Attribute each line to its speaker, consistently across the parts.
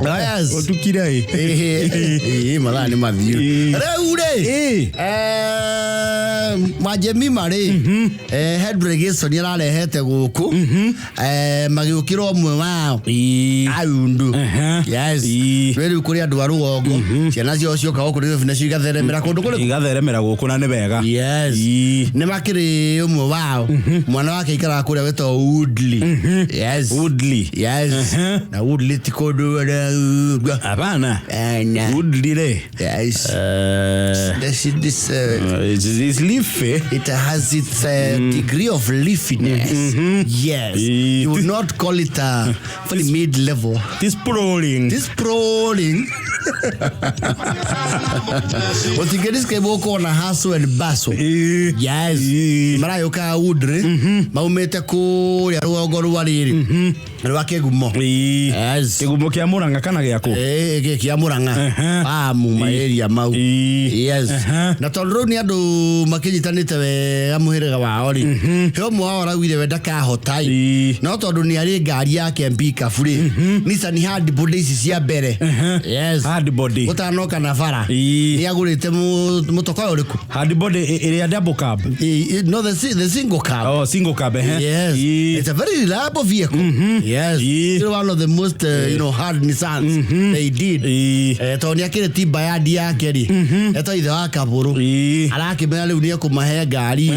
Speaker 1: Yes.
Speaker 2: Otukira
Speaker 1: Mala ni mathiu. Reure. Majemi mari. Head delegation yararehete guku. Magiukiro mwe wao. Andu. Yes. Wewe kuri andu arugongo. Ciana cio cioka guku ni vina cigatheremera kundu kuri.
Speaker 2: Igatheremera guku na ni wega.
Speaker 1: Yes. Ni makiri umwe wao. Mwana wake ikara kuri weto Woodley. Yes.
Speaker 2: Woodley.
Speaker 1: Yes. Na Woodley tikodo
Speaker 2: Abana.
Speaker 1: Woodley
Speaker 2: re.
Speaker 1: Yes. This
Speaker 2: is leafy.
Speaker 1: It has its degree of leafiness. Yes. You would not call it very mid-level.
Speaker 2: This sprawling.
Speaker 1: What you get is keboko na haso and baso. Yes. Mara yoka Woodley. Maumete ko ya rugo ruwariri. Rwake gumo. Yes.
Speaker 2: Kigumo kia Muranga kana giaku.
Speaker 1: Kia Muranga. Mu maeria mau. Yes. Na tondu ni andu makinyitanite wega muhirega wao ri. He omwe wao rauire wenda kahotai. No tondu ni ari ngari yake mbika free. Nisa ni hard body ici cia mbere. Yes.
Speaker 2: Hard body.
Speaker 1: Utanoka na bara. Ni agurite mutoko uriku.
Speaker 2: Hard body area double cab.
Speaker 1: No, the single cab.
Speaker 2: Oh, single cab.
Speaker 1: Yes. It's a very reliable vehicle. Yes. It's one of the most hard Nissans they did. Tony akire tiba ya diake ri. Eto ithe wa kaburu. Arakimera riu ni kumahe ngari.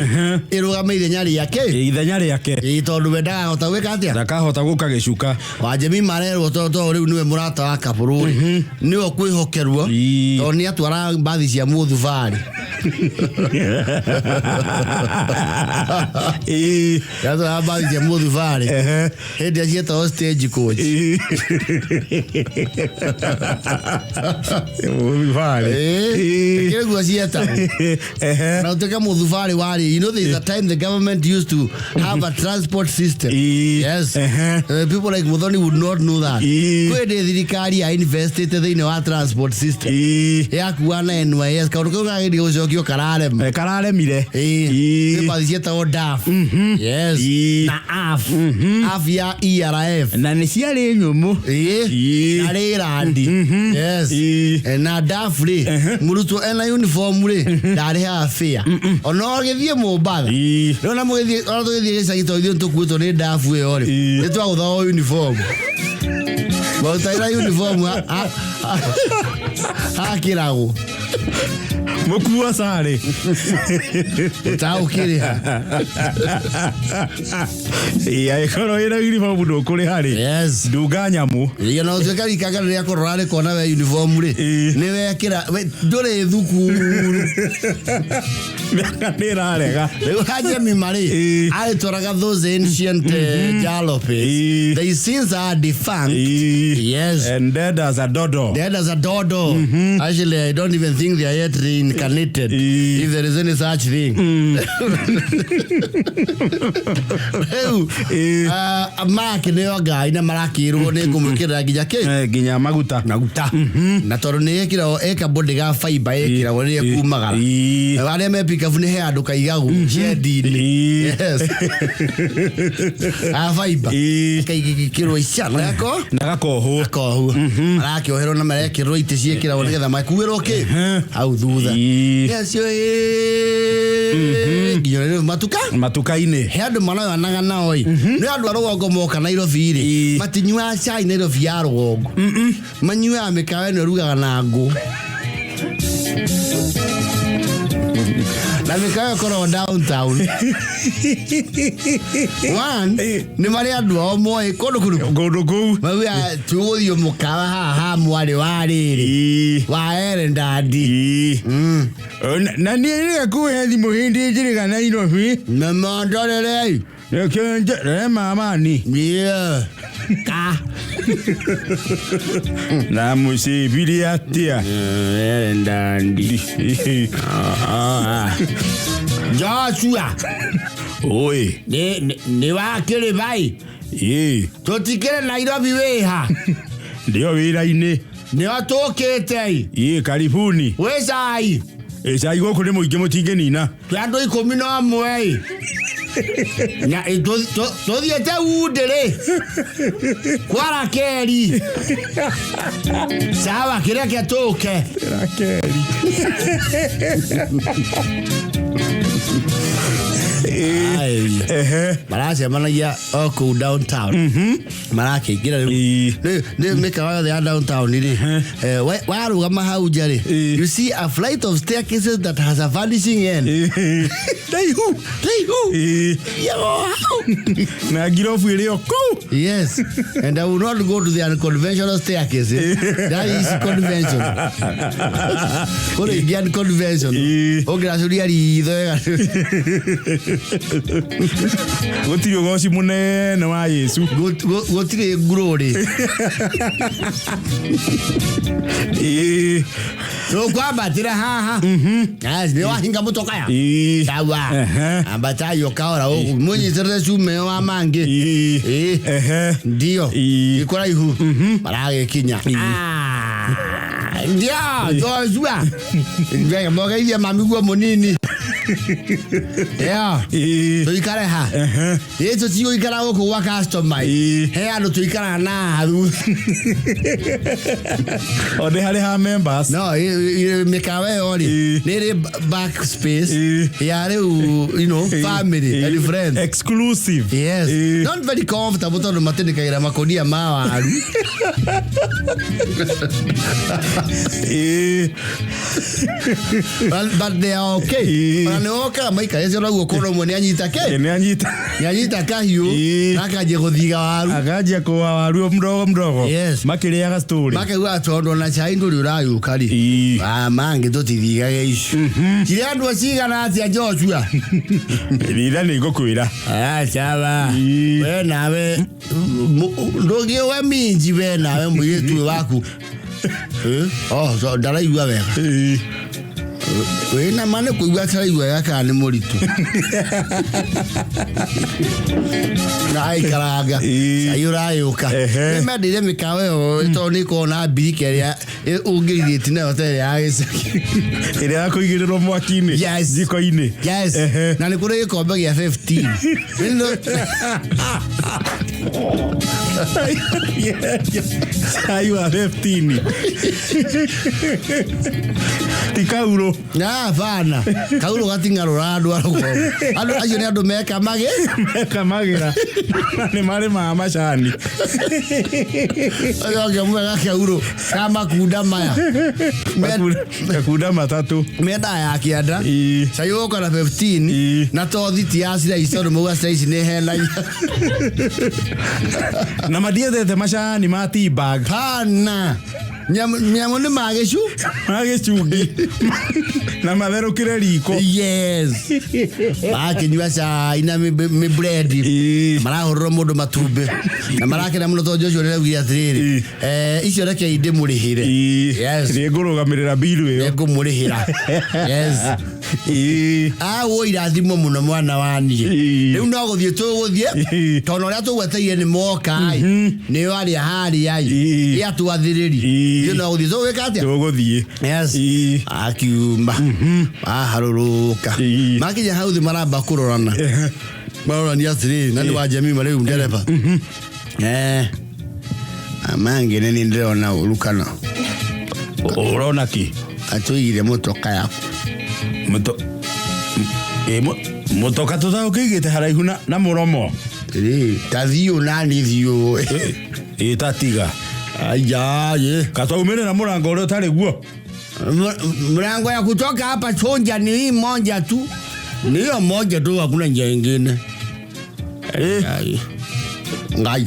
Speaker 1: Irugame ithenya yake.
Speaker 2: Ithenya yake.
Speaker 1: Tondu wendaga hota gwika atia.
Speaker 2: Ndakahota guka gicuka.
Speaker 1: Wajemi marerwo to riu niwe murata wa kaburu ri. Niwe kwihokerwo. Tondu ni atwara mbathi cia Muthungu. Yato habari cia Muthungu. Hedi acieta stage coach. Kile guacieta. Na uteka Muthungu wari. You know there is a time the government used to have a transport system. Yes. People like Muthoni would not know that. Kwede thirikari ya invested in our transport system. Yakuana NYS kauruka ngiri ucokio kararem.
Speaker 2: Kararemire.
Speaker 1: Pepa cieta o DAF. Yes. Na AF. AF ya ERF.
Speaker 2: Na ni ciari nyumu.
Speaker 1: Na randi. Yes. Na DAF ri. Murutu ena uniform ri. Ndari ha fare. Ono githie Mombatha. Rona mugithie ono tugithie gicagito ithio tukuito ni DAF we ori. Ni twagutha uniform. Bautaira uniform ha kirago.
Speaker 2: Mukua sare.
Speaker 1: Tau kiriha.
Speaker 2: Ikoro ira uniform ndo kuri hari.
Speaker 1: Yes.
Speaker 2: Nduga nyamu.
Speaker 1: No zekari kagara ria korore kona we uniform ri. Ni wekira ndore thukuru.
Speaker 2: Miaka rega.
Speaker 1: Haje mi mari. I toraga those ancient jalopies. They since are defunct. Yes.
Speaker 2: And dead as a dodo.
Speaker 1: Actually, I don't even think they are yet reincarnated. If there is any such thing. Mark ni oga ina marakirwo ni kumukira ginya ki.
Speaker 2: Ginya maguta.
Speaker 1: Na tondu ni ekira eka body ga fiber ekira woni ekumagara. Wale mepika fune he andu kaigagu shedi. Yes. Fiber. Kaigikirwo icana yako. Nagakohu. Arakiohero na marekirwo ite ciekira woni getha makuwiro ki. Au thutha. Yes yo. Ginyore matuka-ini. He andu managa nao i. Ni andu arugongo moka Nairobi ri. Matinyua chai Nairobi ya rugongo. Manyua mikawe no rugaga na ngo. Na mikawe koro downtown. One ni mari andu o moe kondo ku. Mawia tuguthio mukawa ha mwari wari. Wa erendadi.
Speaker 2: Na ni ri ku hethi muhindi njiriga na Nairobi.
Speaker 1: Na mandorere.
Speaker 2: Kenje mama ni.
Speaker 1: Yeah. Ka.
Speaker 2: Na musibiri atia.
Speaker 1: Erendadi. Joshua.
Speaker 2: Oi.
Speaker 1: Ni wakiri bai. Tutikire Nairobi weha.
Speaker 2: Ndio wira-ini.
Speaker 1: Ni atokete.
Speaker 2: Karibuni.
Speaker 1: We sai.
Speaker 2: Sai goku ni muingi mutingenina.
Speaker 1: Twandu 11. Na tothiete udere kwara keri sawa kireke toke
Speaker 2: keri
Speaker 1: marase managia oko downtown marake gira ne mekawa the downtown ni waru kama haujare you see a flight of staircases that has a vanishing end they who
Speaker 2: na girofu ile oko
Speaker 1: yes and I will not go to the unconventional staircase that is convention ko the unconventional ogira ritho
Speaker 2: gotiri goci munene wa Yesu
Speaker 1: gotiri ngururi so kwambatira haha ni wahinga mutoka ya sawa ambata yokaora munyitire cume wa mange ndio ikora ihu marage kinya ndio Joshua ndio moga ile mamigwa munini yeah tuikare ha yeto tiyo ikara oko wa customer he ando tuikara na haru
Speaker 2: ode hale ha members
Speaker 1: no mekawe ori nere backspace yare you know family and friends
Speaker 2: exclusive
Speaker 1: yes not very comfortable to matendeka ira makodia mawa haru but they are okay Anoka maika yese ragu kono mone anyita ke
Speaker 2: ne
Speaker 1: anyita kahiu akaje guthiga waru
Speaker 2: akaje ko waru mdogo
Speaker 1: yes
Speaker 2: makire ya story
Speaker 1: makaiwa tondo na chai nduri urayu kari mange totithiga geishu kire andu aciga na atia Joshua
Speaker 2: rira ni gokwira
Speaker 1: sawa we nawe ndogie we minji we nawe muyetu waku so ndaraigua wega wena mane kuigua taraigua yaka ni muritu na ai karaga ayurayuka memedire mikawe o to ni ko na birike ya ungirite na hotel ya Gicaki
Speaker 2: ire akoigiriro mwakini jiko-ini
Speaker 1: yes na ni kure gikombe gia 15
Speaker 2: ayu 15 tikauro
Speaker 1: na bana kauro gatingarura andu andu acio ni andu meka
Speaker 2: magira ni mari mama shani
Speaker 1: ayo ngemwega kauro kama kunda maya
Speaker 2: kunda matatu
Speaker 1: menda ya kianda sayo kana 15 na tothiti ya sira icono muga size ni hena
Speaker 2: na madiete te mashani mati bag
Speaker 1: pana nyamo ni magecungi
Speaker 2: na matherukire riko
Speaker 1: yes akinyua cai na mi bread marahurira mundu matumbe na marakena muno to Joshua reugia atiriri icio reke inde murihire yes
Speaker 2: ngurugamirira biru iyo
Speaker 1: ngumurihira yes wo irathimo muno mwana wani riu no guthie tuguthie tono ria tugweteire ni moka ni ari hari ai ya tuathiriri you know guthie tugwikatia
Speaker 2: tuguthie
Speaker 1: yes akiuma haruruka makinya hau thi maramba kurorana marorani atiriri nani wa jamii mariu ndereba amange nini ndirona urukana
Speaker 2: urona ki
Speaker 1: atuire mutoka yaku
Speaker 2: mutoka tutao kigite haraihu na muromo
Speaker 1: tathio nani thio
Speaker 2: tatiga
Speaker 1: aya
Speaker 2: kataumene na murango ule tale guo
Speaker 1: mlango ya kutoka hapa Chonja ni hii moja tu, ni hiyo moja tu, hakuna njia nyingine. Ngai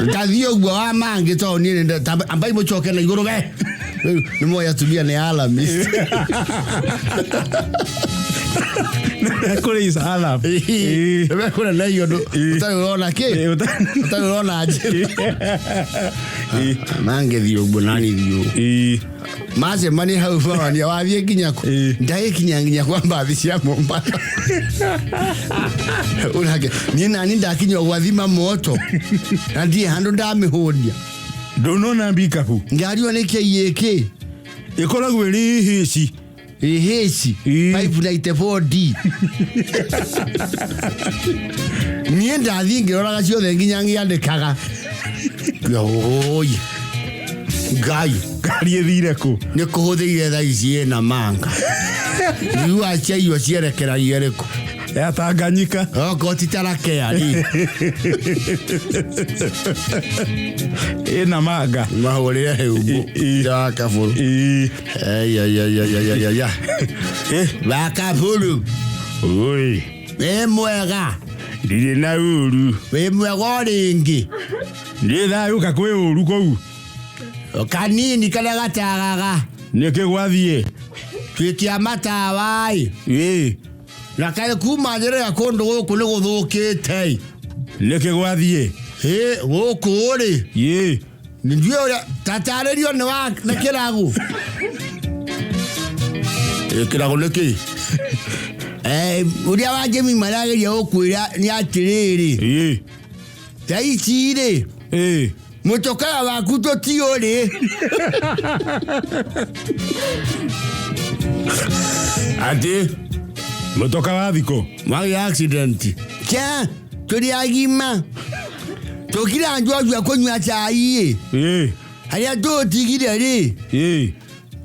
Speaker 1: Gathaiya gwa mange to ni ambai mo choke na igoro be ni moya tubia ni alami
Speaker 2: kule is alam
Speaker 1: be kule na hiyo ndo utaona ke utaona aje mange dio bonani dio maze mani haufa ni wavie kinyako ndaye kinyanginya kwamba abisia momba unake ni nani ndakinywa wathima moto ndie hando ndamihodia
Speaker 2: dono na mbika hu
Speaker 1: ngari oneke yeke
Speaker 2: ikora gweri hici
Speaker 1: Heci 594D niĩ ndathiĩ ngĩroraga ciothe nginya ngĩandĩkaga oye Ngai
Speaker 2: ngari ĩthire kũ
Speaker 1: nĩ kũhũthĩire thaa ici ĩna manga riũa ciaiywo cierekeragia rĩkũ
Speaker 2: ya Tanganyika
Speaker 1: oko titarakea
Speaker 2: ĩna manga
Speaker 1: mahũrĩre hĩumbu ya kaburu ya bakaburu
Speaker 2: oi
Speaker 1: mwega
Speaker 2: ndirĩ na ũru
Speaker 1: mwega rĩngĩ
Speaker 2: nĩ thayũka kwĩ ũru kũu
Speaker 1: kanini karĩa gatagaga
Speaker 2: nĩkĩ gwathiĩ
Speaker 1: twĩkia matawa na kaĩ kuma njĩra kũndũ gũkũ nĩ gũthũkĩte
Speaker 2: nĩkĩ gwathiĩ
Speaker 1: gũkũ rĩ nĩndiũ ũrĩa tatarĩrio nĩ kĩragu kĩragu nĩkĩ ũrĩa wa Jemi marageria gũkwĩra nĩ atĩrĩrĩ thaa ici rĩ mũtokaga waku tũtiũrĩ
Speaker 2: atĩ mũtoka wa thikũ
Speaker 1: mwagĩa accident kĩa tũrĩ agima tũkira njwajua kũnyua cai harĩa tũtigire rĩ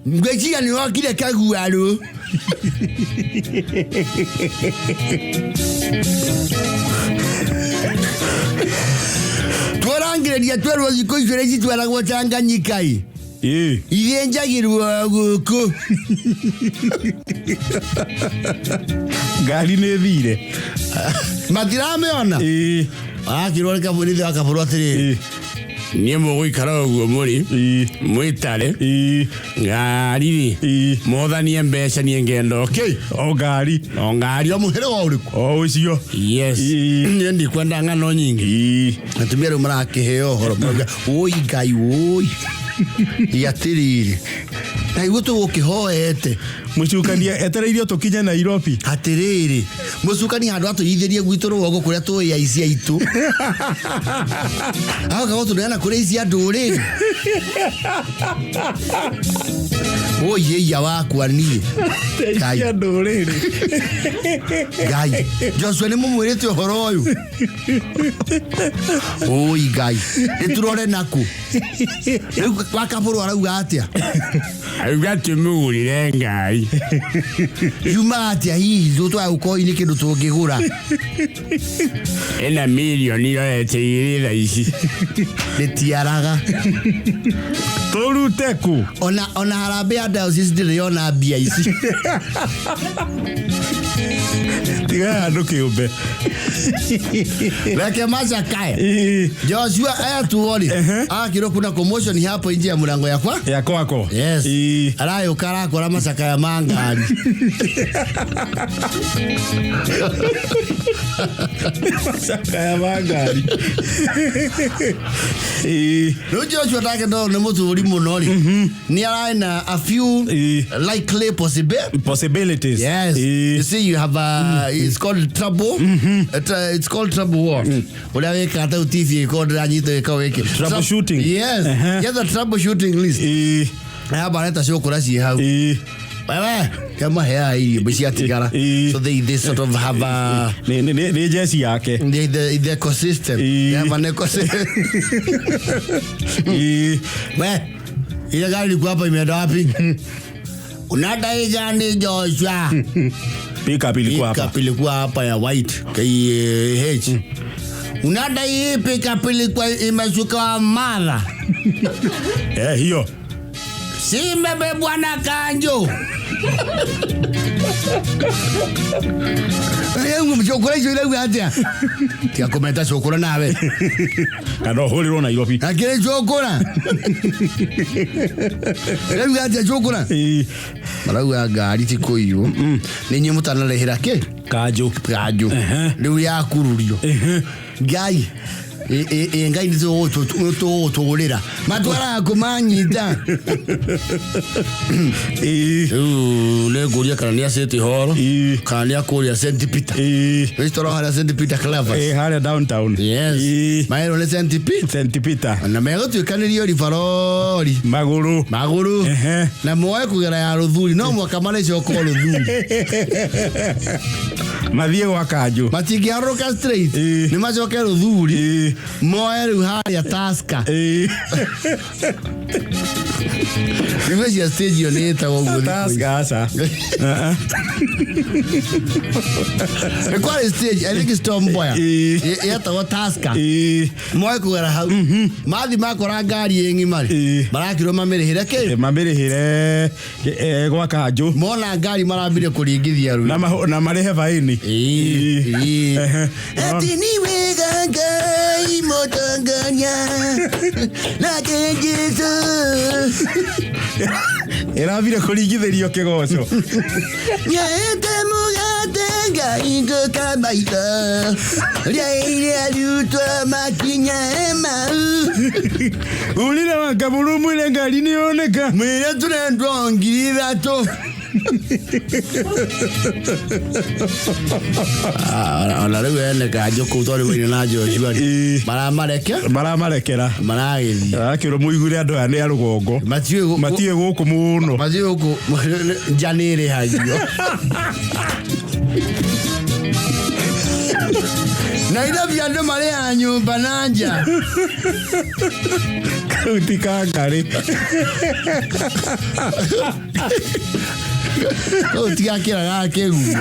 Speaker 1: ngwĩciria nĩ wokire kaguarũ tũrangĩrĩria twerwo thikũ icio rĩci tweragwo Tanganyika ithe njagĩrwo gũkũ
Speaker 2: ngari nĩ thire
Speaker 1: matiramĩona akirwo nĩ kabũrithia wa kabũrũ atĩrĩrĩ niĩ mũgũikara ũguo mũrĩ mwĩtare ngari mothanie mbeca niĩ ngenda
Speaker 2: o ngari
Speaker 1: o mũhĩrĩga ũrĩkũ
Speaker 2: o ũcio
Speaker 1: yes niĩ ndikwenda ng'ano nyingĩ atumia rĩu marakĩheo ũhoro woi Ngai woi atĩrĩrĩ na igũĩ tũgũkĩhoete
Speaker 2: mũcukania etereirio tũkinye Nairobi
Speaker 1: atĩrĩrĩ mũcukania handũ atũithĩrie gwitũ rũgongo kũrĩa tũĩ aici aitũ agoka gũtũneana kũrĩa aici a ndũrĩrĩ oye iya wakwa niĩ
Speaker 2: aici a ndũrĩrĩ
Speaker 1: Ngai Joshua nĩ mũmwĩrĩte ũhoro ũyũ oi Ngai nĩtũrore nakũ rĩu wakabũrũ arauga atĩa
Speaker 2: auga tũmũgũrĩre Ngai
Speaker 1: yuma atĩa hihi tũtwaga gũkorwo-inĩ kĩndũ tũngĩgũra
Speaker 2: ena mirioni irorete igĩrĩ thaa ici
Speaker 1: rĩtiaraga
Speaker 2: tũrute kũ
Speaker 1: ona harambĩ ya diocese ndĩrĩona mbia ici
Speaker 2: tiga handũ kĩũmbe
Speaker 1: reke Macakaya Joshua ayatuori akirwo kuna commotion hapo nje ya mlango ya
Speaker 2: kwako
Speaker 1: yes arayoka arakora Macakaya mangari
Speaker 2: Macakaya mangari
Speaker 1: no Joshua take ndo nĩ mũtũri mũno ri nĩ arana a few likely
Speaker 2: possibilities
Speaker 1: yes you see you have it's called trouble it's called trouble what ulia weka hata TV code ranyito ikaweke
Speaker 2: troubleshooting
Speaker 1: yes get the troubleshooting list haba leta sio kurasi hau wewe kama hea hii bisia tigara so they sort of have a
Speaker 2: ni jesi yake
Speaker 1: the ecosystem they have an ecosystem we ile gari liko hapa imeenda wapi unadai gani Joshua
Speaker 2: Pickup ilikuwa
Speaker 1: hapa ya white KH unadai pickup ilikuwa imeshuka mara
Speaker 2: hiyo
Speaker 1: si mbebwa na kanjo mchokora hiyo ile atia tia komenta chokora nawe
Speaker 2: kando holiro Nairobi
Speaker 1: akire chokora ile atia chokora marau ya ngari tiko iyo ninyi mutanarehera ke
Speaker 2: kanjo
Speaker 1: riu yakururio Ngai Ngai nito tugurira matwara kumanyita le guria kana ni City Hall kana ni akuria St Peter restaurant hala St Peter Clavers
Speaker 2: hala downtown
Speaker 1: yes maero le St Peter na mego tukanirio rifarori maguru na moyo kugera ya ruthuri no mwaka male coko ruthuri
Speaker 2: mathie gwa kanju
Speaker 1: matingiaruka straight ni macoke ruthuri moyo riu haria taska Because your stage you need to
Speaker 2: taska asa
Speaker 1: Qual stage? I think it's Tomboya. Yata wa taska. Moyo kugera hau. Mathi makora ngari yengi mari. Marakiro mamerehire ke.
Speaker 2: Mamerehire gwa kanju.
Speaker 1: Mona ngari marambire kuringithia ru.
Speaker 2: Na marehe faini.
Speaker 1: Ati ni wega ngai motanganya. Na kenjeso.
Speaker 2: Era vire kuringithirio kigoco.
Speaker 1: Yaete mugate ngai ngokamaita. Ria lutwa makinya ema.
Speaker 2: Ulina wakaburu mwile ngari ni oneka.
Speaker 1: Mwile tunendwa ngiri to. Ala rewe ne ka joko to le na jo shwari
Speaker 2: maramarekera
Speaker 1: maragithia
Speaker 2: akiro muigure andu ane ya rugongo matie guku muno
Speaker 1: matie guku janire hagio na ida biando mare anyu bananja
Speaker 2: utika ngari
Speaker 1: utika kira gakegu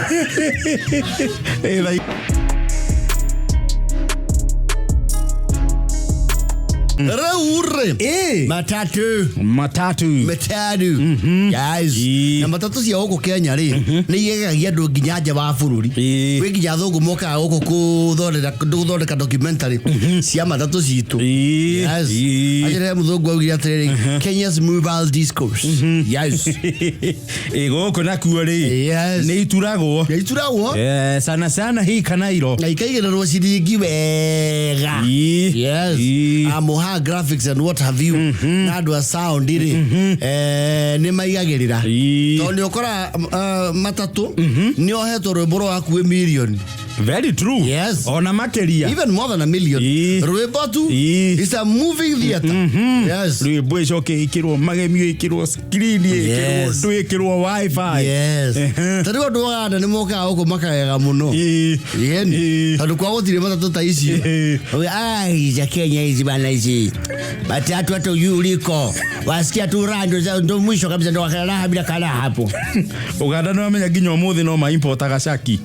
Speaker 1: Raure matatu guys na matatu cia huko Kenya ri ni igegagia andu nginya nja wa bururi wi nginya thungu moka huko kuthondeka documentary cia matatu citu yes ajere muthungu augire atiriri Kenya's mobile discourse yes
Speaker 2: goko nakuo ri ni ituragwo sana hii kanairo
Speaker 1: na ikaigererwo ciringi wega yes graphics and what have you na do sound iri ni maigagirira to ni okora matatu ni oheto rwimbo rwaku million.
Speaker 2: Very true.
Speaker 1: Yes.
Speaker 2: Ona makeria.
Speaker 1: Even more than a million. Rwimbo tu is a moving theater. Yes.
Speaker 2: Rwimbo icoke ikirwo magemio ikirwo screen ikirwo ndu ikirwo wifi.
Speaker 1: Yes. Tari andu waganda ni moka uko makayega muno. Yeni. Tandu kwa gutire matatu ta ici. Ai ja Kenya hizi bana hizi. Matatu hata yuliko. Wasikia tu rando ndo mwisho kabisa ndo wakala bila kala hapo.
Speaker 2: Uganda no amenya nginya umuthi no ma import agacaki.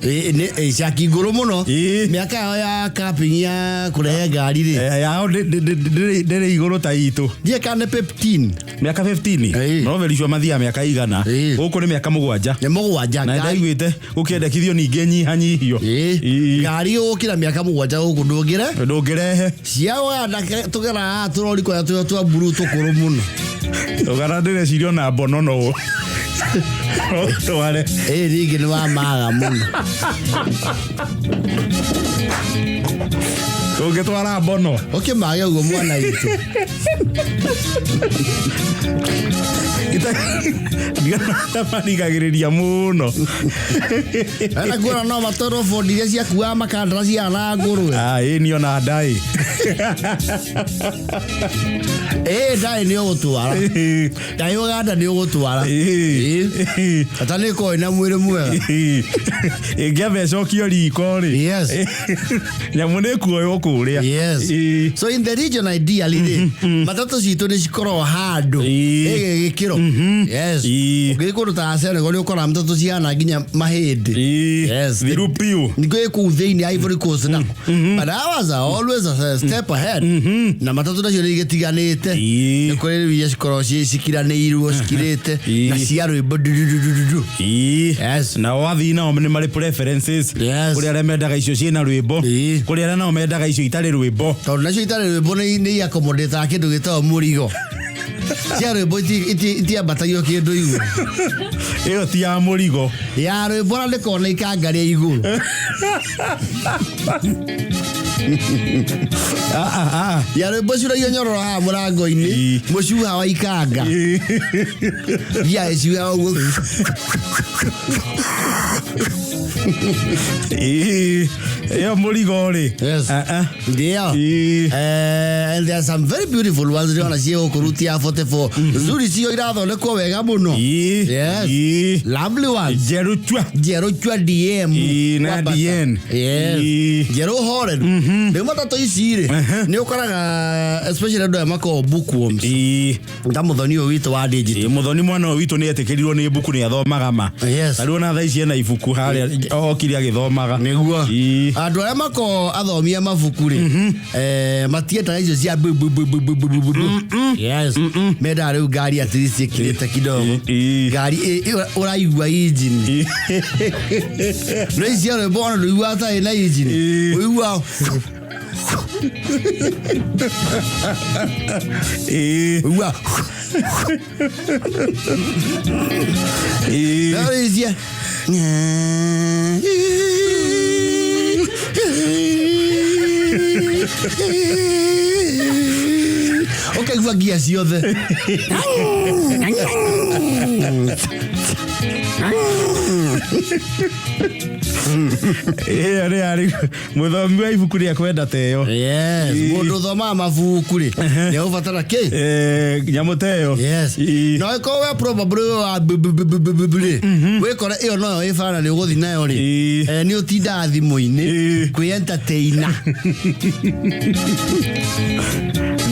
Speaker 1: Shaki goro muno. Miaka ya kapinya kurehe ngari ri.
Speaker 2: Yao ndere igoro ta itu.
Speaker 1: Die kana 15.
Speaker 2: Miaka 15. No verishwa mathia miaka igana. Guku ni miaka mugwanja.
Speaker 1: Ni mugwanja.
Speaker 2: Na ndaiguite ukiendekithio ninge nyihanyihio.
Speaker 1: Ngari ukira miaka mugwanja guku
Speaker 2: ndungirehe.
Speaker 1: Ciao tugera turori kwa tu buru tukuru muno.
Speaker 2: Ugara ndire cirio na bono no. Wale
Speaker 1: rigi ni wa maga muno.
Speaker 2: Ungetwara bono
Speaker 1: ukimage ugo mwana itu
Speaker 2: manigagiria muno
Speaker 1: ana kuona no matoro fondiria cia kuwa makandarasi ya na ngurwe
Speaker 2: ni ona ndai
Speaker 1: ndai ni ogutwara ndai Uganda ni ogutwara atani ko ina mwire mwega
Speaker 2: ingevecokio riko ri
Speaker 1: yes
Speaker 2: nyamune kuoyo kuria
Speaker 1: yes so in the region ideally matatu citu ni cikoro handu gikiro yes ngikuru ta sene goni ukora matatu ciana nginya mahindi yes
Speaker 2: virupiu
Speaker 1: ngiku theini Ivory Coast na but I was always a step ahead na matatu nacio ni gitiganite ni kuri wiya cikoro cikiranirwo cikirite na ciaro ibodudududu yes
Speaker 2: na wathi na omne mari preferences kuri ara mendaga icio ciena rwimbo kuri ara na mendaga icio itari rwimbo
Speaker 1: to nacio itari rwimbo ni accommodate kindu gitawa murigo cia rwimbo iti abatagio kindu iguru
Speaker 2: iyo ti ya murigo
Speaker 1: ya rwimbo na ndikona ikangaria iguru Ya rwimbo cio ria nyororo ha murango-ini mucuha wa ikanga ya cio uguo
Speaker 2: Yo murigori.
Speaker 1: Yes. And there are some very beautiful ones. Riona cio kurutia 44. Zuri cio irathondekwo wega muno. Yes. Lovely ones. Jeruchwa DM.
Speaker 2: Na DN.
Speaker 1: Yes. Jeru Horrid. Ndio matatu ici ni ukoraga especially andu amako bookworms. Muthoni witu wa digital.
Speaker 2: Muthoni mwana witu ni etekerirwo ni buku ni athomaga ma.
Speaker 1: Yes.
Speaker 2: Ariona tha ici ena ibuku haria okiri agithomaga.
Speaker 1: Niguo. Andu aria mako athomia mabuku ri matietaga icio cia yes. Meda riu ngari at least ikirite kidogo. Ngari uraigua engine. No icio ro bona ru ata ina engine. Uigua uigua There is ya. Okay, gua gia ciothe.
Speaker 2: Ari muthomi wa ibuku ria kwenda teyo.
Speaker 1: Yes, mundu thoma mabuku ri. Ni ubatara ki?
Speaker 2: Nyamu teyo.
Speaker 1: Yes. No ko we probably wa we kora iyo no ifana ni uguthi nayo ri. Ni utinda thimu-ini kwi entertainer.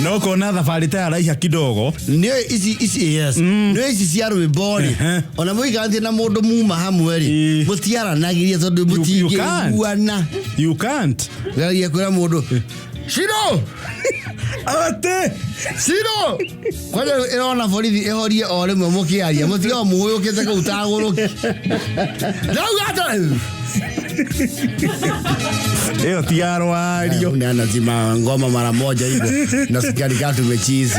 Speaker 2: No kona thabari ta araiha kidogo.
Speaker 1: Ni isi yes. No isi cia rwimbo ri. Ona muiganthi na mundu muma hamwe ri. Mutiaranagiria tondu mutingiguana.
Speaker 2: You can't.
Speaker 1: Garia kwira mundu. Shiro!
Speaker 2: Ate!
Speaker 1: Shiro! Kwani irona borithi ihorie o rimwe mukiaria mutiga muhuyukite ku utaguru. Ndauga
Speaker 2: Eo tiaro ario.
Speaker 1: Nana zima ngoma mara moja hivyo. Nasikia ni katu mechizi.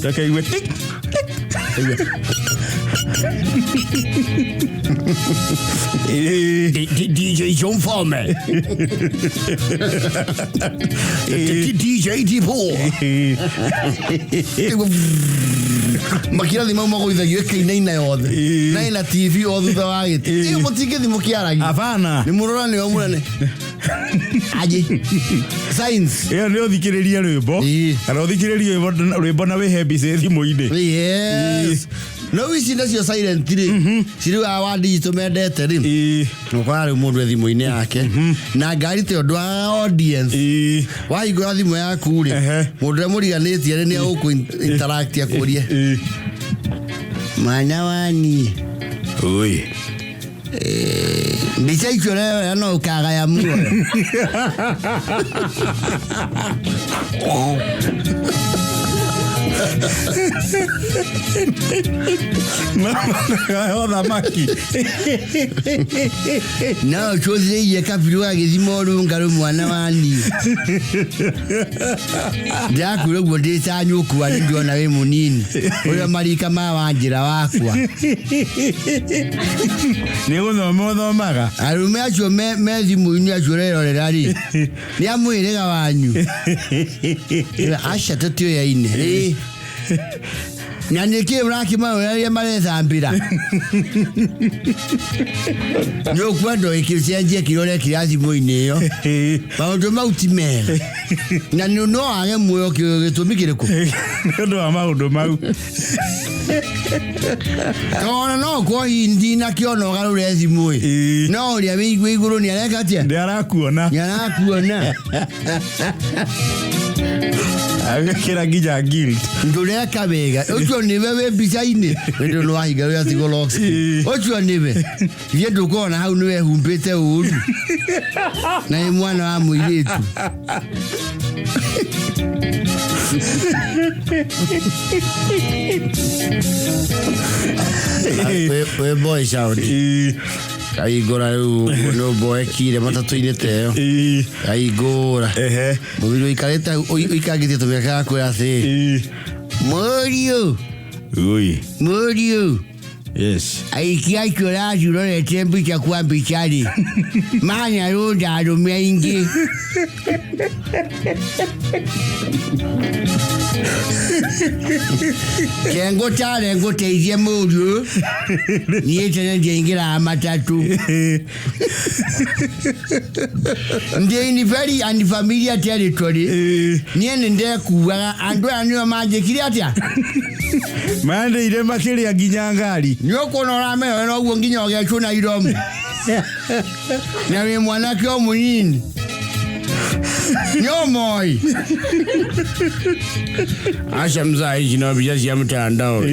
Speaker 2: Takaiwe.
Speaker 1: DJ John Farmer. DJ Tipo. Makira thima magoithagio ikaina yothe. Na ina TV o thutha wa giti. Iyo mutinge thimu kiaragia.
Speaker 2: Hapana.
Speaker 1: Ni murora ni omurane. Aje. Science.
Speaker 2: Iyo ni uthikiriria rwimbo. Kana uthikiriria rwimbo na we bici thimu-ini.
Speaker 1: Yes. No wici nacio silent ri. Ciri wa digital mendete ri. Ukora ri mundu thimu-ini yake. Na ngari te ondu audience. Waigura thimu yaku ri. Mundu muriganitie ri ni uku interact akurie. Mwana wani.
Speaker 2: Oi.
Speaker 1: Mbica icio rero no ukagaya muoyo.
Speaker 2: Mama maki.
Speaker 1: No, choze ye kapirwa githimoru ngaru mwana wani. Ndakure gwode cyanyuku ari ndiona we munini. Uyo marika mawanjira wakwa.
Speaker 2: Ni guthomaga.
Speaker 1: Arume acio methimu-ini acio rero rerari. Ni amwirega wanyu. Asha tutio ya ine. Nyanike uraki mawe marethambira. Nyo kwando ikicenjia kirore kirathimo-ini iyo. Maundu mauti mega. Na no age muoyo gitumi kiriku.
Speaker 2: Ndu wa maundu mau.
Speaker 1: Kona no kwa hindi na kiono garure thimu-i. No ria wigwe iguru ni areka atia?
Speaker 2: Ndi arakuona.
Speaker 1: Ni arakuona.
Speaker 2: Agakira nginya guilt.
Speaker 1: Ndureka wega. Ucio niwe we bica-ini. Ndu no ahiga we atigo locks. Ucio niwe. Ye ndukona hau niwe humbite uru. Na mwana wa muiritu. We boy shout. Aigora no boy kire matatu-ini teyo. Aigora. Mubiro ikareta ikagite to meka kwira thi. Morio.
Speaker 2: Oi.
Speaker 1: Morio.
Speaker 2: Yes.
Speaker 1: Aikia kura juro tempi cha kwa bichari. Manya runda rumia ingi. Kengo tale ngote izie mudu. Niye tena jengira matatu. Ndiye ni very unfamiliar territory. Niye nende kuwa andu manje kiriatia.
Speaker 2: Mande ile makiri ya ginyangari.
Speaker 1: Nyoko no rame no gwo nginya ogechu na iromu. Na we mwanake omunini. Nyomoi. Asha mzai jino bijazi ya mtandao.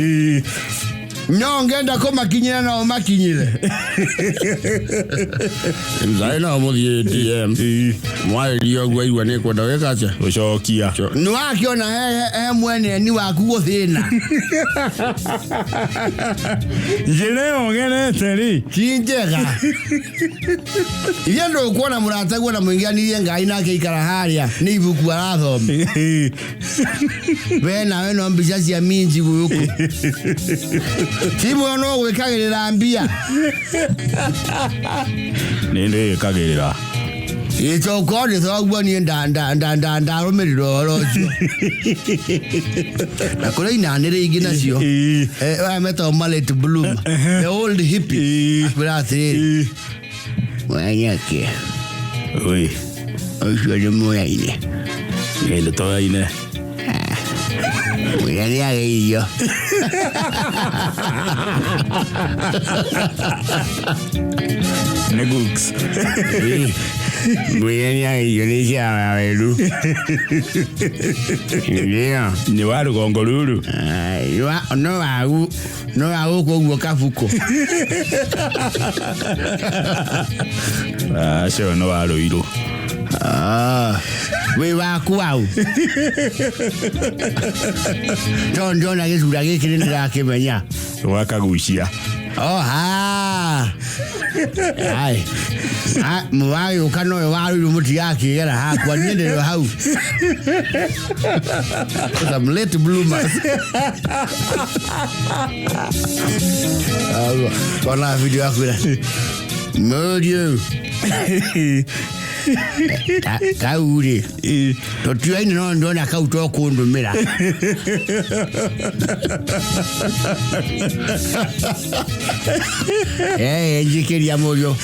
Speaker 1: Ngenda ko makinyira na makinyire. Mzai na omudie DM. Mwali yogwa iwa ne kwa dawe kacha.
Speaker 2: Oshokia.
Speaker 1: Nwakio na mwene ni waku gothina.
Speaker 2: Jeleo ngene teri.
Speaker 1: Kinjega. Yendo kuona muratagwa na mwingianirie ngai nake ikara haria ni ibuku arathome. Wena no mbijazi ya minji guku. Thimu no gwikagirira mbia.
Speaker 2: Nende kagirira.
Speaker 1: Ito kodi thogwa ni nda rumiriro rojo. Na kule inanire igina cio. I met a mallet bloom. The old hippie. Brother. Wanyake.
Speaker 2: Oi.
Speaker 1: Ojo moya ine.
Speaker 2: Ngelo toya ine.
Speaker 1: Mwene iyo.
Speaker 2: Negux.
Speaker 1: Mwene iyo ni shawa welu. Ndio.
Speaker 2: Ni waru gongolulu.
Speaker 1: No wagu kwa gwo kafuko.
Speaker 2: Sio no waru iro.
Speaker 1: We waku wau. Tonjo na gicura gikiri ndirakimenya.
Speaker 2: Wakagucia.
Speaker 1: Ai. Mwai ukano waru muti yake yera hakwa niende hau. Some late bloomers. Kona video yako ila. Modio. Kauri. Totua ino no ndona kautoa kundumira. Njikeria moyo.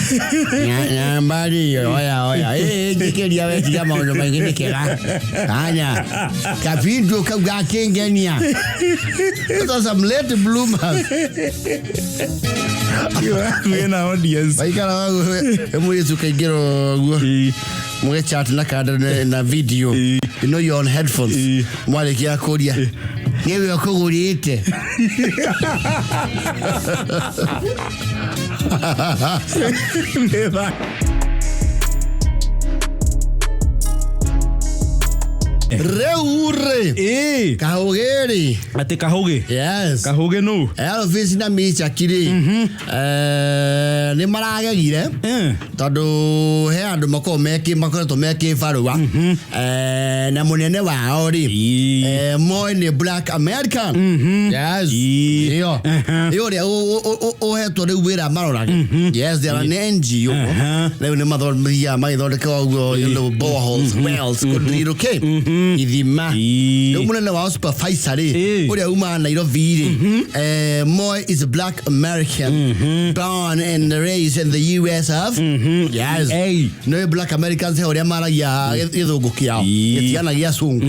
Speaker 1: Nyambari oya. Njikeria wetu ya maono mengine kera. Anya. Kapindu kauga kengenia. Those some late bloomers.
Speaker 2: You know audience.
Speaker 1: Baikara wangu mwezu kaigero guo. Mwe chat na kada na video. You know you're on headphones. Mwale kia kodia. Nyewe wakugurite.
Speaker 2: Never.
Speaker 1: Reure. Kahogeri.
Speaker 2: Ate kahoge.
Speaker 1: Yes.
Speaker 2: Kahoge no.
Speaker 1: Elvis na micha kiri. Ni maragegire. Tondu he andu makoretwo meki faruwa. Na munene wao ri. Moi ni Black American. Yes. Iyo. Iyo ri ohetwo riu wira maroraga. Yes, they are an NGO. Leo ni mathomithia magithondeka uguo boreholes, wells, okay. Idima. Riu munene wao supervisor ri. Uria uma Nairobi ri. Moi is a Black American. Born and raised in the US of. Yes. No Black Americans he uria maragia githungu kiao. Gitiana gia sungu.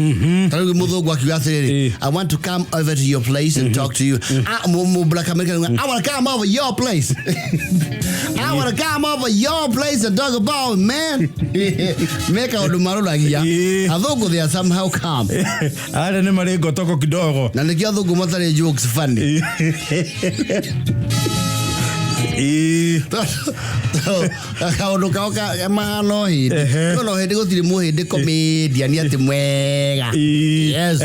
Speaker 1: Tariu muthungu akiuga atiriri, I want to come over to your place and talk to you. Black American, I want to come over your place. I want to come over your place and talk about man. Make a udumaru lagia. Athungu they are somehow calm.
Speaker 2: Ara ni marengo toko kidogo.
Speaker 1: Na nikia athungu matare jokes funny. Kaundu kauka mahano hindi. No hindi gutiri mu hindi comedy ni ati mwega. Yes.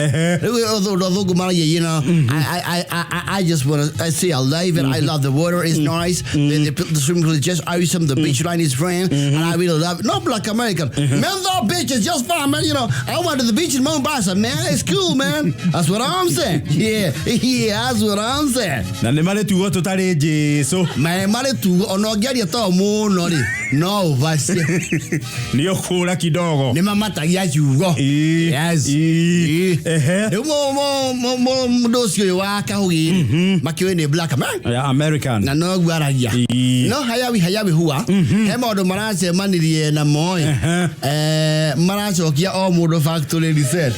Speaker 1: You know, I just want to say I love it. I love the water is nice. The swimming pool is just awesome. The beach line is grand, and I really love it. No black American. Man, the beach is just fine, man. You know, I went to the beach in Mombasa, man. It's cool, man. That's what I'm saying. Yeah, that's what I'm saying.
Speaker 2: Na ne male tu to tare Jesu.
Speaker 1: Male tu ono gari to mu no ri. No, vasi.
Speaker 2: Ni okura kidogo.
Speaker 1: Ni mama tagia jugo. Yes. Mo dosio wa ka hugi. Makiwe ni black man.
Speaker 2: American.
Speaker 1: Na no gwaragia. No hayawi huwa. He modo marache manirie na moy. Marache okia o modo factory reset.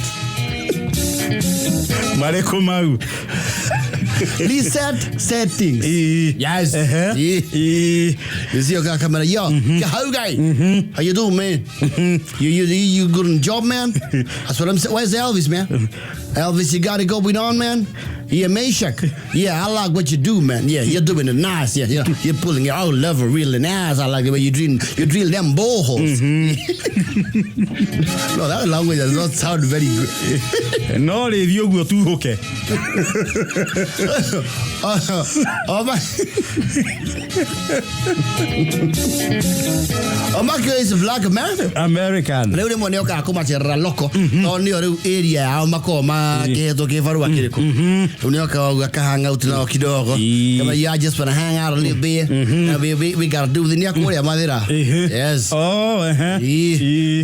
Speaker 2: Mareko mau.
Speaker 1: Reset settings. Yes. You see your camera. Yo, how guy? How you doing, man? You good on job, man? That's what I'm saying. Where's Elvis, man? Elvis, you got it going on, man? Yeah, Meshach. Yeah, I like what you do, man. Yeah, you're doing it nice. Yeah, you're pulling it out level really nice. I like the way you drill them boreholes. No, that language does not sound very good.
Speaker 2: No, you go too okay.
Speaker 1: Omaka is a black man.
Speaker 2: American.
Speaker 1: Leo mo neoka akoma chera loko. Oni ore area omako ma ke to ke faru akiriko. Neoka ka hang out na kidogo. Kama you just wanna hang out a little bit. We got to do the neoka madera. Yes.
Speaker 2: Oh,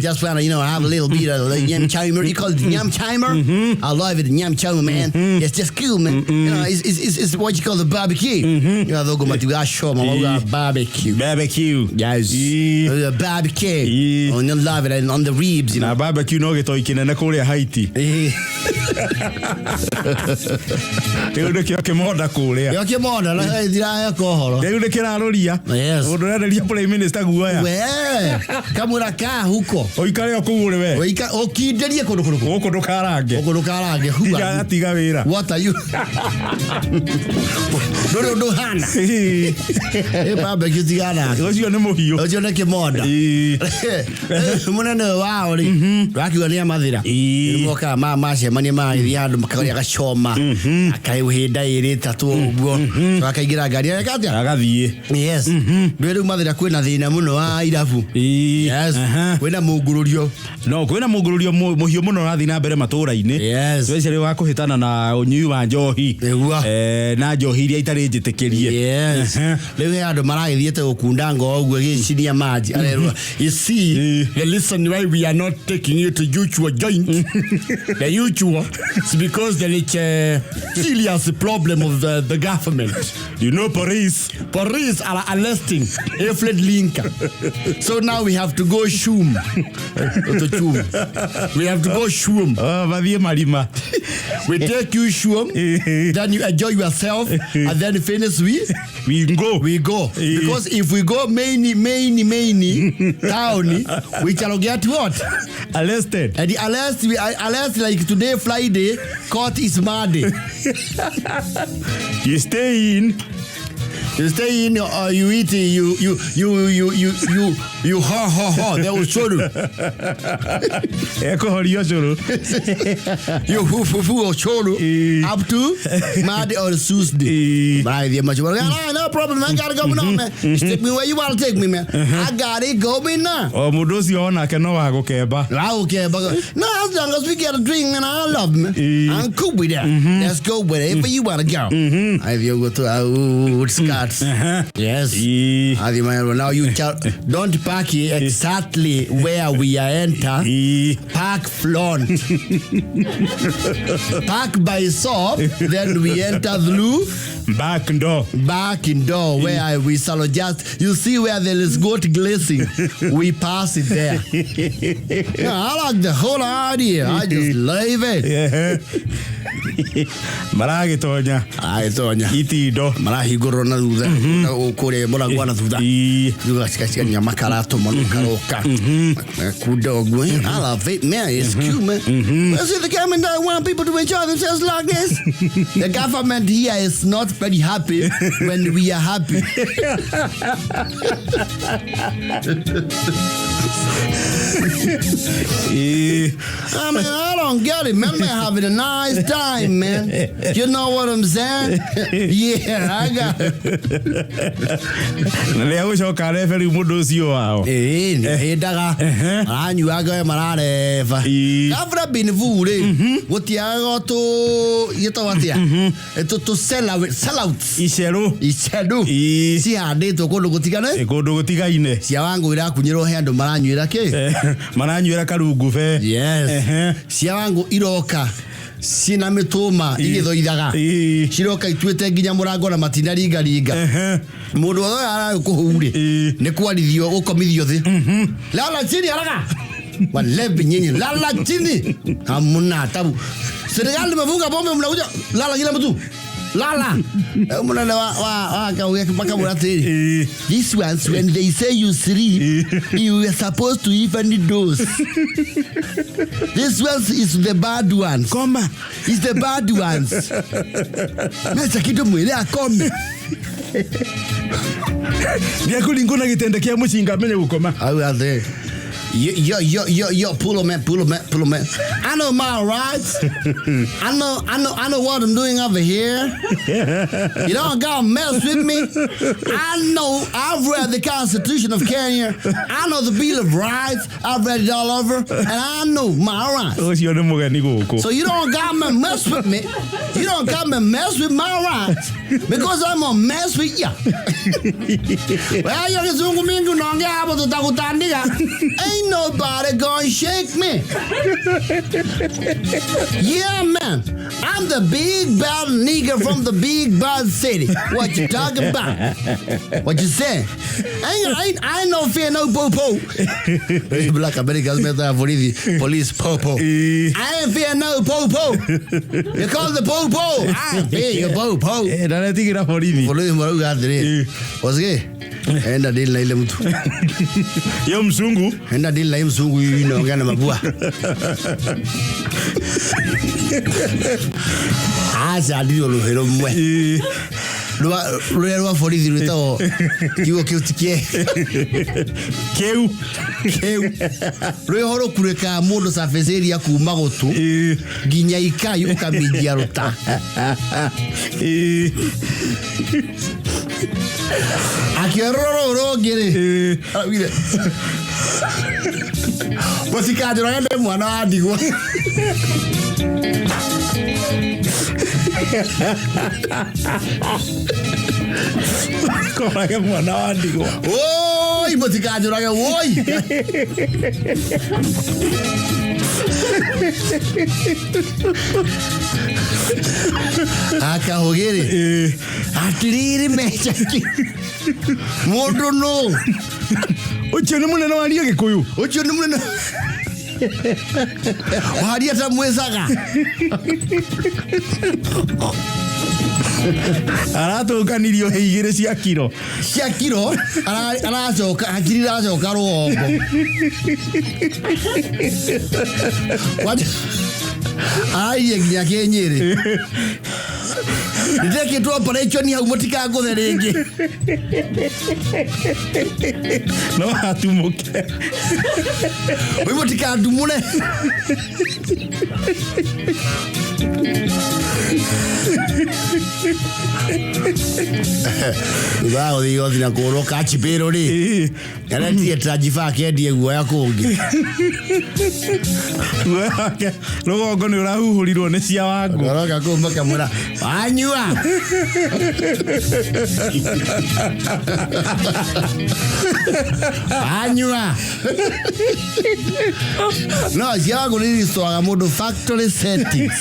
Speaker 1: just wanna have a little bit of yam chimer. You call it yam chimer? I love it, yam chimer, man. It's just cool, man. You know, it's what you call the barbecue. You know, they'll go to show barbecue.
Speaker 2: Barbecue.
Speaker 1: Yes. Barbecue. Oh, you love it on the ribs, you know.
Speaker 2: Na barbecue no get toikina na kule Haiti. Teude ke moda kule.
Speaker 1: Yo ke moda la dira ya kohoro.
Speaker 2: Teude ke na rolia.
Speaker 1: Yes.
Speaker 2: Odora ria prime minister guaya.
Speaker 1: We. Kamura ka huko.
Speaker 2: Oikare okugure we.
Speaker 1: Oika okiderie kono.
Speaker 2: Okono karage.
Speaker 1: Huba.
Speaker 2: Tiga wira.
Speaker 1: What are you? No hana. Barbecue tigana.
Speaker 2: Ojo ne mohio.
Speaker 1: Ojo ne ke moda. Muna no wow ri. Raki wa ne madira. Moka mama she mani ma Andu Macuthagia gachoma. Akai uhida iri tatu uguo. Akaigira gari akatia.
Speaker 2: Agathie.
Speaker 1: Yes. Ndu madira kwina thina muno wa irabu. Yes. Kwina mugururio.
Speaker 2: No, kwina mugururio muhio muno rathi na mbere matura-ini.
Speaker 1: Yes.
Speaker 2: Wecere wa kuhitana na unyui wa njohi. Na njohi iria itari njitikirie.
Speaker 1: Yes. Lewe andu maragithiete gukunda ngo oguo giciria maji. You see, the listen why we are not taking you to Uchuo joint. The Uchuo is because there is a serious problem of the government.
Speaker 2: You know, police
Speaker 1: are arresting Efred Linka. So now we have to go shoom. We have to go shoom.
Speaker 2: Marima.
Speaker 1: We take you shoom, then you enjoy yourself, and then finish we go. Because if we go many town, we shall get what?
Speaker 2: Arrested.
Speaker 1: And the arrest like today Friday, court is Monday.
Speaker 2: You stay in,
Speaker 1: you eat, you ha. They will show you.
Speaker 2: Eko horio shuru.
Speaker 1: You who show you up to Monday or Tuesday. No problem, man. Gotta go on, man. Take me where you want to take me, man. I got it going now.
Speaker 2: Oh, mudosi ona keno wa gukeba.
Speaker 1: No, as long as we get a drink, man, I love me. I'm cool with that. Let's go with it. If you want to go, I will go to Scots. Yes. Now you don't park here exactly where we are enter. Park front. Park by shop. Then we enter through
Speaker 2: back door
Speaker 1: where we shall just, you see where there is goat glazing, we pass it there. I like the whole idea. I just love it.
Speaker 2: Maragi tonya
Speaker 1: itido
Speaker 2: marahigoro na
Speaker 1: thutha ukure murango na thutha yuga sikashika nyama karato manukaroka kudogo I love it man it's cute man see the government don't want people to enjoy themselves like this the government here is not very happy when we are happy I mean I don't get it man having a nice time man you know what I'm saying yeah I got it
Speaker 2: leo shoka referee mudo sio wao
Speaker 1: ndaga anyuaga marareva kavra binvure gutiaga to yetawatia to sell out
Speaker 2: iceru
Speaker 1: si handitwo kundu gutigaine cia wangu ira kunyiro he andu maranyuira ki
Speaker 2: maranyuira karungu fe
Speaker 1: yes cia wangu iroka sina mituma igithoithaga ciroka ituite nginya murango na matina ringa mundu oyo ara kuhuri ni kwarithio ukomithio thi lala chini araga walebi nyinyi lala chini hamuna tabu serikali mafunga bombe mnakuja lala kila mtu lala mwana wa kauye mpaka muratiri this ones when they say you sleep you are supposed to even dose this ones is the bad ones
Speaker 2: koma
Speaker 1: is the bad ones mecha kitu mwele akome
Speaker 2: ndia kulingona gitende kia mushinga menye gukoma
Speaker 1: au athe Yo, pull 'em man. I know my rights. I know what I'm doing over here. You don't gotta mess with me. I know I've read the Constitution of Kenya. I know the Bill of Rights. I've read it all over, and I know my rights. So you don't gotta mess with me. You don't gotta mess with my rights because I'm gonna mess with you. Well, you're kizungu mingi unaongea hapo tutakutandika. Ain't nobody gonna shake me. Yeah, man. I'm the big bad nigga from the big bad city. What you talking about? What you saying? I ain't no fear no popo. Black Americans better for the police popo. I ain't fear no popo. You call the popo. I ain't fear your popo.
Speaker 2: Dale tigre for the
Speaker 1: police maru gadre. What's it? Enda dil na ile mtu.
Speaker 2: Yo mzungu.
Speaker 1: Enda dil na mzungu inaongea na mabua. Asa ndio luhero mwe. Lwa forithi rito kiwo kiutikie.
Speaker 2: Keu.
Speaker 1: Rwihoro kureka mundu safeseri ya kuma gutu. Ginya ikayu kamijia ruta. Akiroro gere. Musikaje rwende mwana wa ndigwa.
Speaker 2: Kora ke mwana wa ndigwa.
Speaker 1: Oi, musikaje rwage woi. Akahogere. Atiriri mechaki. Mundu no.
Speaker 2: Ucio ni munene wa ria Gikuyu.
Speaker 1: Ucio ni munene. Waria ta mwezaga.
Speaker 2: Aratuganirio heigire cia kiro.
Speaker 1: Cia kiro aracoka akiri aracoka ruongo. Ai nginya Kenyeri. Ndeke tu operation hau mutika nguthe ringi.
Speaker 2: No atumuke.
Speaker 1: Oi mutika ndumune. Wow, digo dina koroka chipero ri. Kana tie trajifa ke die guoya kungi.
Speaker 2: Rugongo ni urahuhurirwo ni cia wangu.
Speaker 1: Koroka kumba kamura. Anyua. Anyua. No, cia wangu ni swaga mundu factory settings.